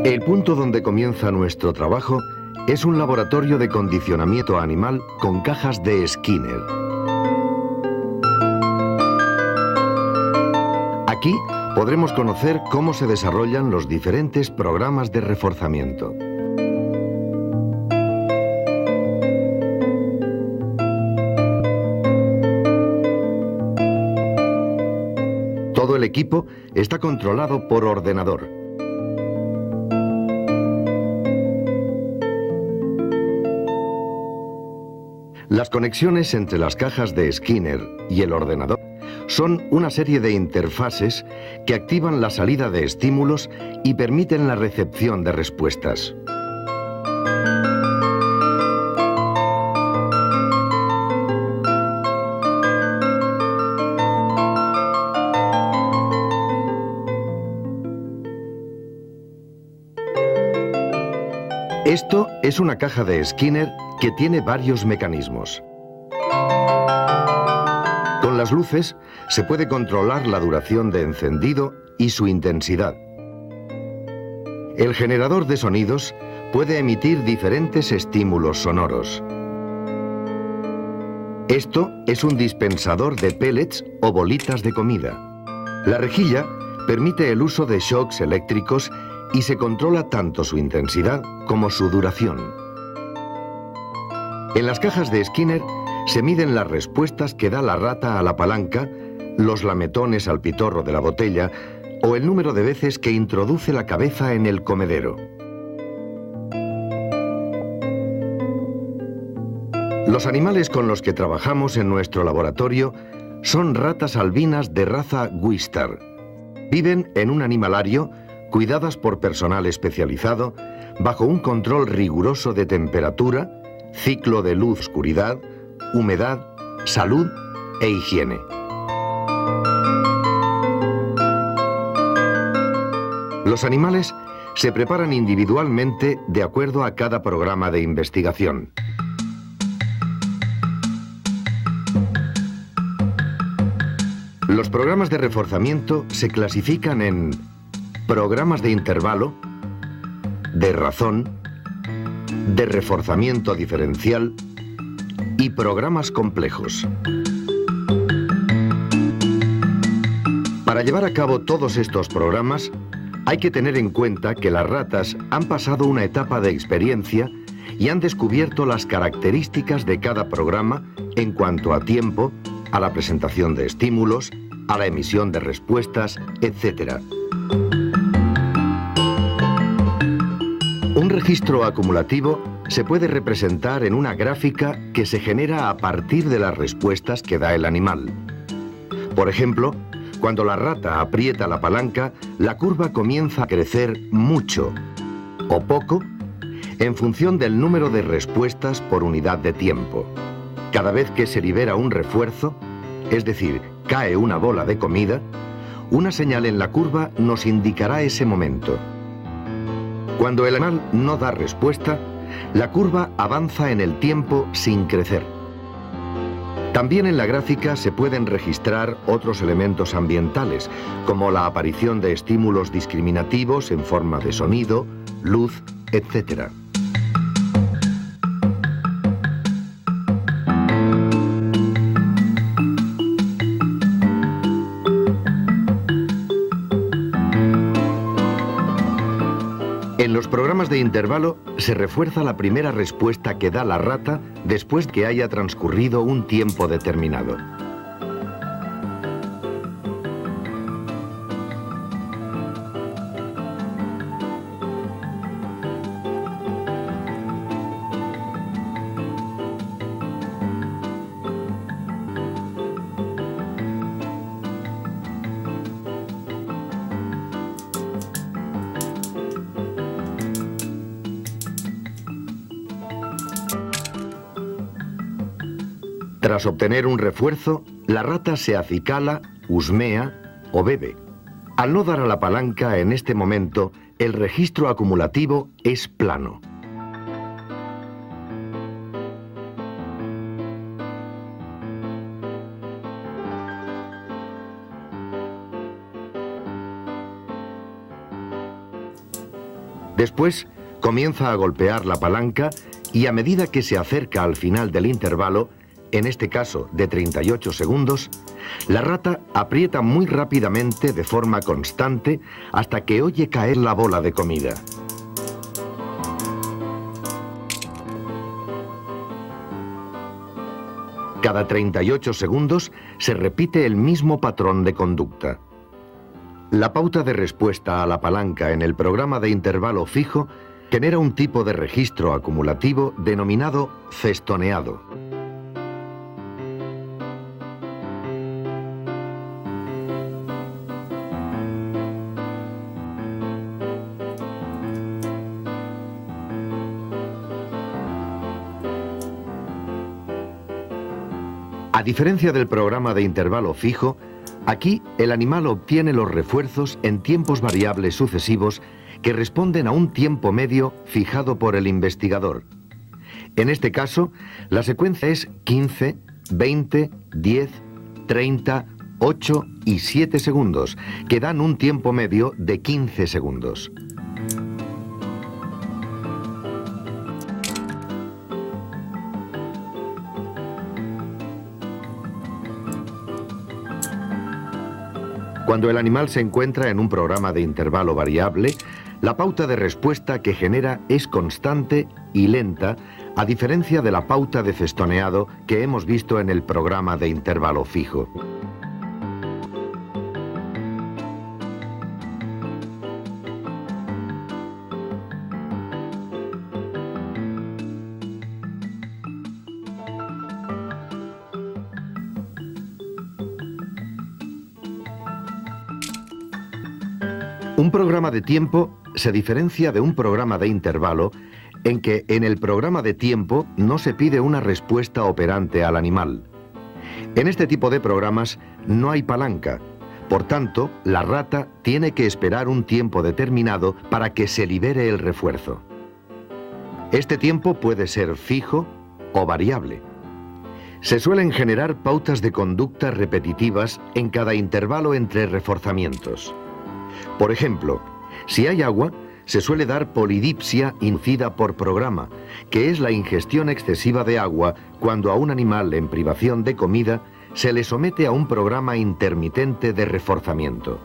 El punto donde comienza nuestro trabajo es un laboratorio de condicionamiento animal con cajas de Skinner. Aquí podremos conocer cómo se desarrollan los diferentes programas de reforzamiento. Todo el equipo está controlado por ordenador. Las conexiones entre las cajas de Skinner y el ordenador son una serie de interfaces que activan la salida de estímulos y permiten la recepción de respuestas. Esto es una caja de Skinner que tiene varios mecanismos. Con las luces se puede controlar la duración de encendido y su intensidad. El generador de sonidos puede emitir diferentes estímulos sonoros. Esto es un dispensador de pellets o bolitas de comida. La rejilla permite el uso de shocks eléctricos y se controla tanto su intensidad como su duración. En las cajas de Skinner se miden las respuestas que da la rata a la palanca, los lametones al pitorro de la botella o el número de veces que introduce la cabeza en el comedero. Los animales con los que trabajamos en nuestro laboratorio son ratas albinas de raza Wistar. Viven en un animalario cuidadas por personal especializado bajo un control riguroso de temperatura, ciclo de luz-oscuridad, humedad, salud e higiene. Los animales se preparan individualmente de acuerdo a cada programa de investigación. Los programas de reforzamiento se clasifican en programas de intervalo, de razón, de reforzamiento diferencial y programas complejos. Para llevar a cabo todos estos programas, hay que tener en cuenta que las ratas han pasado una etapa de experiencia y han descubierto las características de cada programa en cuanto a tiempo, a la presentación de estímulos, a la emisión de respuestas, etc. Un registro acumulativo se puede representar en una gráfica que se genera a partir de las respuestas que da el animal. Por ejemplo, cuando la rata aprieta la palanca, la curva comienza a crecer mucho o poco en función del número de respuestas por unidad de tiempo. Cada vez que se libera un refuerzo, es decir, cae una bola de comida, una señal en la curva nos indicará ese momento. Cuando el animal no da respuesta, la curva avanza en el tiempo sin crecer. También en la gráfica se pueden registrar otros elementos ambientales, como la aparición de estímulos discriminativos en forma de sonido, luz, etc. En los programas de intervalo se refuerza la primera respuesta que da la rata después de que haya transcurrido un tiempo determinado. Tras obtener un refuerzo, la rata se acicala, husmea o bebe. Al no dar a la palanca en este momento, el registro acumulativo es plano. Después comienza a golpear la palanca y a medida que se acerca al final del intervalo, en este caso de 38 segundos, la rata aprieta muy rápidamente de forma constante hasta que oye caer la bola de comida. Cada 38 segundos se repite el mismo patrón de conducta. La pauta de respuesta a la palanca en el programa de intervalo fijo genera un tipo de registro acumulativo denominado festoneado. A diferencia del programa de intervalo fijo, aquí el animal obtiene los refuerzos en tiempos variables sucesivos que responden a un tiempo medio fijado por el investigador. En este caso, la secuencia es 15, 20, 10, 30, 8 y 7 segundos, que dan un tiempo medio de 15 segundos. Cuando el animal se encuentra en un programa de intervalo variable, la pauta de respuesta que genera es constante y lenta, a diferencia de la pauta de festoneado que hemos visto en el programa de intervalo fijo. Un programa de tiempo se diferencia de un programa de intervalo en que en el programa de tiempo no se pide una respuesta operante al animal. En este tipo de programas no hay palanca, por tanto, la rata tiene que esperar un tiempo determinado para que se libere el refuerzo. Este tiempo puede ser fijo o variable. Se suelen generar pautas de conducta repetitivas en cada intervalo entre reforzamientos. Por ejemplo, si hay agua, se suele dar polidipsia inducida por programa, que es la ingestión excesiva de agua cuando a un animal en privación de comida se le somete a un programa intermitente de reforzamiento.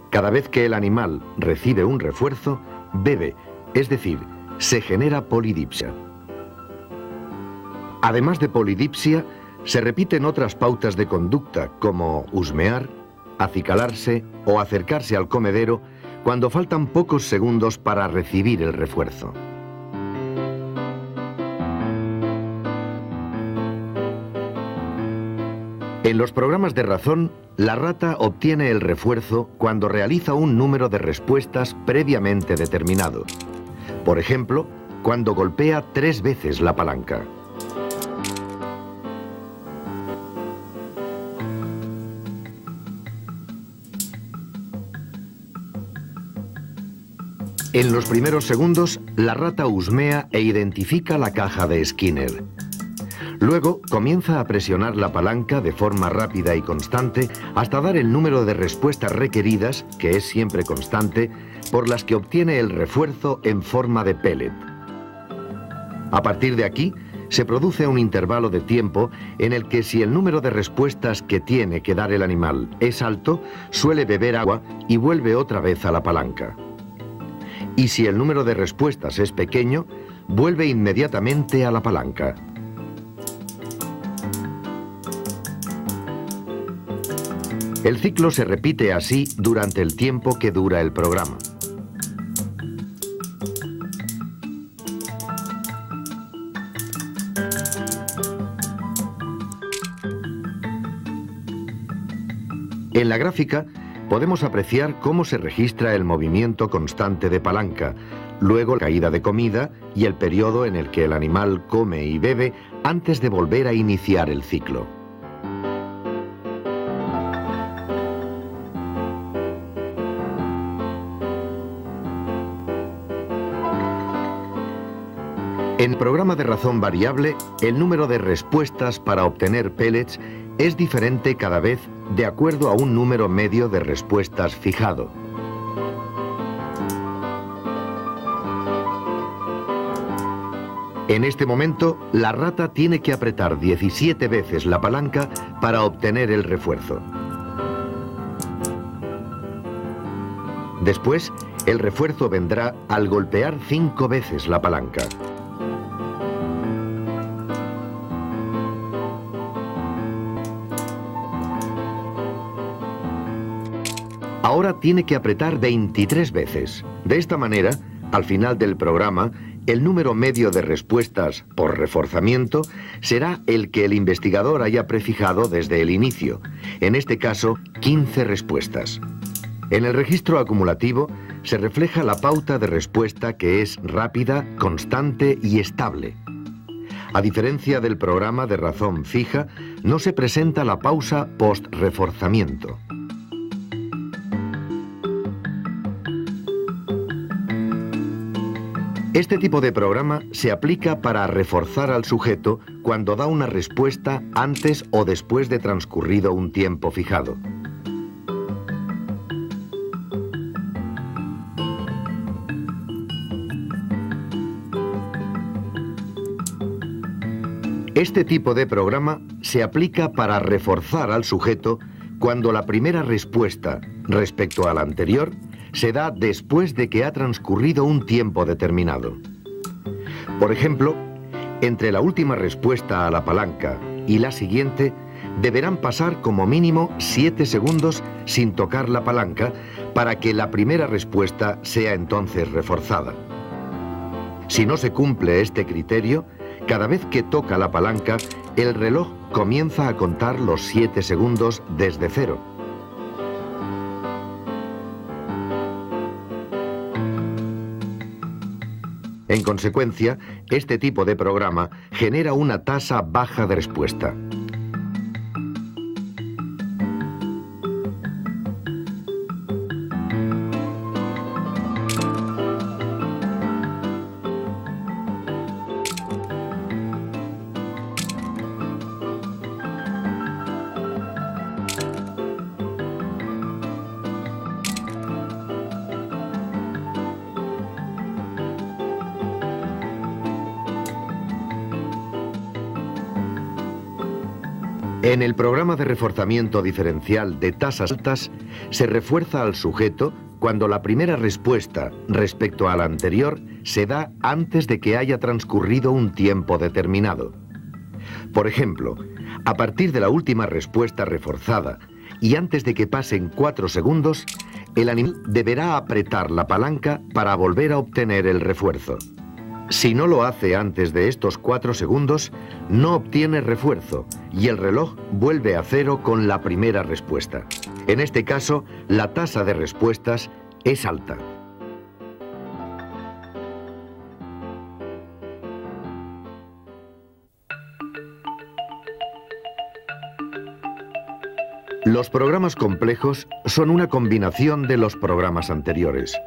Cada vez que el animal recibe un refuerzo, bebe, es decir, se genera polidipsia. Además de polidipsia, se repiten otras pautas de conducta como husmear, acicalarse o acercarse al comedero cuando faltan pocos segundos para recibir el refuerzo. En los programas de razón, la rata obtiene el refuerzo cuando realiza un número de respuestas previamente determinado. Por ejemplo, cuando golpea 3 veces la palanca. En los primeros segundos, la rata husmea e identifica la caja de Skinner. Luego, comienza a presionar la palanca de forma rápida y constante hasta dar el número de respuestas requeridas, que es siempre constante, por las que obtiene el refuerzo en forma de pellet. A partir de aquí, se produce un intervalo de tiempo en el que si el número de respuestas que tiene que dar el animal es alto, suele beber agua y vuelve otra vez a la palanca. Y si el número de respuestas es pequeño, vuelve inmediatamente a la palanca. El ciclo se repite así durante el tiempo que dura el programa. En la gráfica podemos apreciar cómo se registra el movimiento constante de palanca, luego la caída de comida y el periodo en el que el animal come y bebe antes de volver a iniciar el ciclo. En el programa de razón variable, el número de respuestas para obtener pellets es diferente cada vez de acuerdo a un número medio de respuestas fijado. En este momento, la rata tiene que apretar 17 veces la palanca para obtener el refuerzo. Después, el refuerzo vendrá al golpear 5 veces la palanca. Ahora tiene que apretar 23 veces. De esta manera, al final del programa, el número medio de respuestas por reforzamiento será el que el investigador haya prefijado desde el inicio, en este caso 15 respuestas. En el registro acumulativo se refleja la pauta de respuesta, que es rápida, constante y estable. A diferencia del programa de razón fija, no se presenta la pausa post-reforzamiento. Este tipo de programa se aplica para reforzar al sujeto cuando da una respuesta antes o después de transcurrido un tiempo fijado. Este tipo de programa se aplica para reforzar al sujeto cuando la primera respuesta respecto a la anterior se da después de que ha transcurrido un tiempo determinado. Por ejemplo, entre la última respuesta a la palanca y la siguiente, deberán pasar como mínimo 7 segundos sin tocar la palanca para que la primera respuesta sea entonces reforzada. Si no se cumple este criterio, cada vez que toca la palanca, el reloj comienza a contar los 7 segundos desde cero. En consecuencia, este tipo de programa genera una tasa baja de respuesta. En el programa de reforzamiento diferencial de tasas altas, se refuerza al sujeto cuando la primera respuesta respecto a la anterior se da antes de que haya transcurrido un tiempo determinado. Por ejemplo, a partir de la última respuesta reforzada y antes de que pasen 4 segundos, el animal deberá apretar la palanca para volver a obtener el refuerzo. Si no lo hace antes de estos 4 segundos, no obtiene refuerzo y el reloj vuelve a cero con la primera respuesta. En este caso, la tasa de respuestas es alta. Los programas complejos son una combinación de los programas anteriores.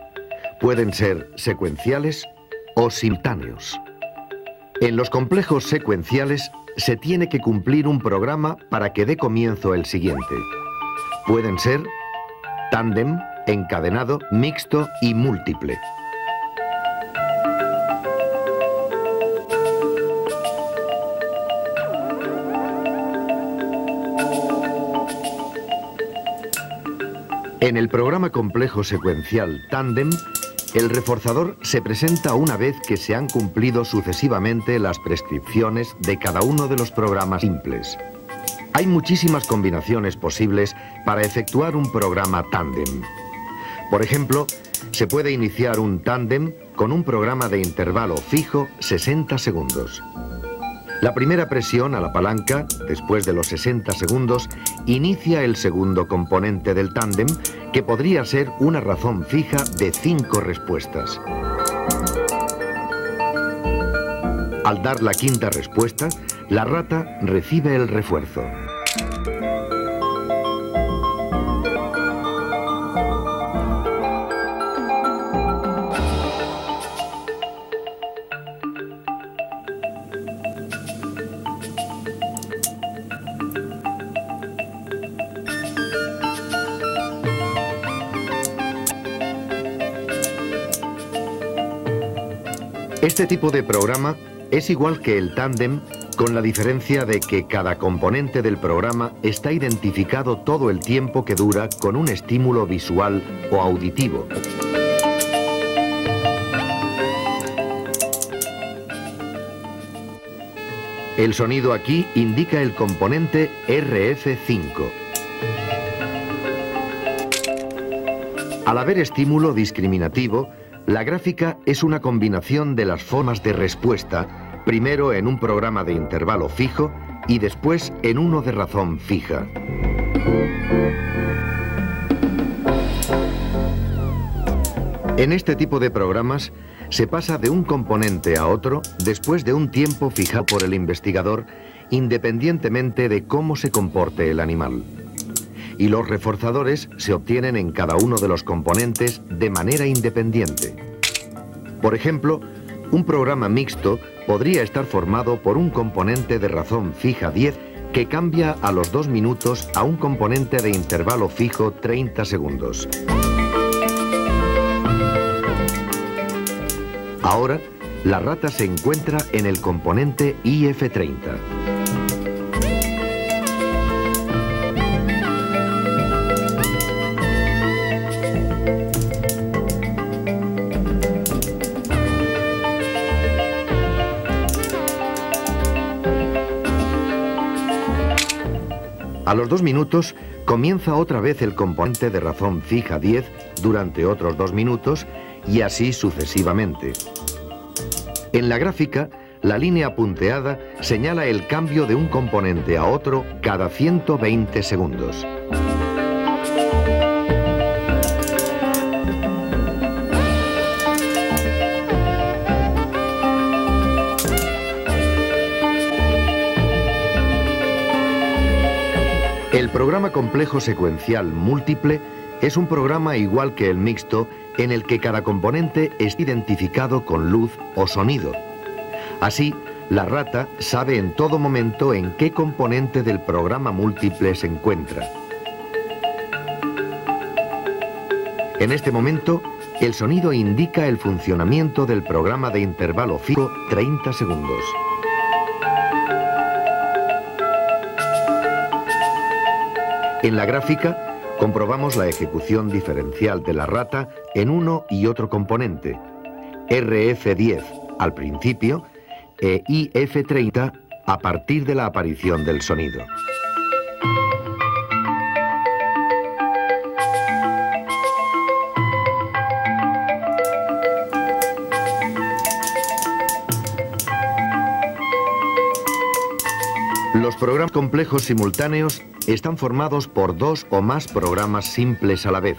Pueden ser secuenciales o simultáneos. En los complejos secuenciales se tiene que cumplir un programa para que dé comienzo el siguiente. Pueden ser tándem, encadenado, mixto y múltiple. En el programa complejo secuencial tándem, el reforzador se presenta una vez que se han cumplido sucesivamente las prescripciones de cada uno de los programas simples. Hay muchísimas combinaciones posibles para efectuar un programa tándem. Por ejemplo, se puede iniciar un tándem con un programa de intervalo fijo 60 segundos. La primera presión a la palanca, después de los 60 segundos, inicia el segundo componente del tándem, que podría ser una razón fija de 5 respuestas. Al dar la quinta respuesta, la rata recibe el refuerzo. Este tipo de programa Es igual que el tándem, con la diferencia de que cada componente del programa está identificado todo el tiempo que dura con un estímulo visual o auditivo. El sonido aquí indica el componente RF5. Al haber estímulo discriminativo, la gráfica es una combinación de las formas de respuesta, primero en un programa de intervalo fijo y después en uno de razón fija. En este tipo de programas se pasa de un componente a otro después de un tiempo fijado por el investigador, independientemente de cómo se comporte el animal. Y los reforzadores se obtienen en cada uno de los componentes de manera independiente. Por ejemplo, un programa mixto podría estar formado por un componente de razón fija 10 que cambia a los 2 minutos a un componente de intervalo fijo 30 segundos. Ahora, la rata se encuentra en el componente IF30. A los 2 minutos comienza otra vez el componente de razón fija 10 durante otros 2 minutos y así sucesivamente. En la gráfica, la línea punteada señala el cambio de un componente a otro cada 120 segundos. El programa complejo secuencial múltiple es un programa igual que el mixto en el que cada componente es identificado con luz o sonido. Así, la rata sabe en todo momento en qué componente del programa múltiple se encuentra. En este momento, el sonido indica el funcionamiento del programa de intervalo fijo 30 segundos. En la gráfica, comprobamos la ejecución diferencial de la rata en uno y otro componente, RF10 al principio e IF30 a partir de la aparición del sonido. Los programas complejos simultáneos están formados por 2 o más programas simples a la vez.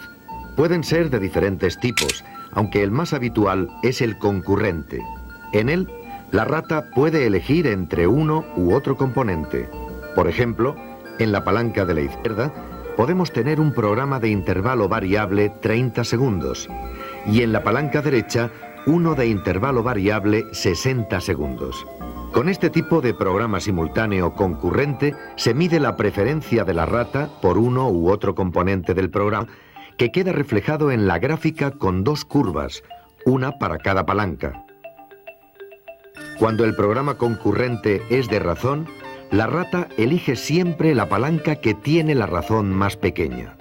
Pueden ser de diferentes tipos, aunque el más habitual es el concurrente. En él, la rata puede elegir entre uno u otro componente. Por ejemplo, en la palanca de la izquierda podemos tener un programa de intervalo variable 30 segundos y en la palanca derecha uno de intervalo variable 60 segundos. Con este tipo de programa simultáneo concurrente se mide la preferencia de la rata por uno u otro componente del programa, que queda reflejado en la gráfica con 2 curvas, una para cada palanca. Cuando el programa concurrente es de razón, la rata elige siempre la palanca que tiene la razón más pequeña.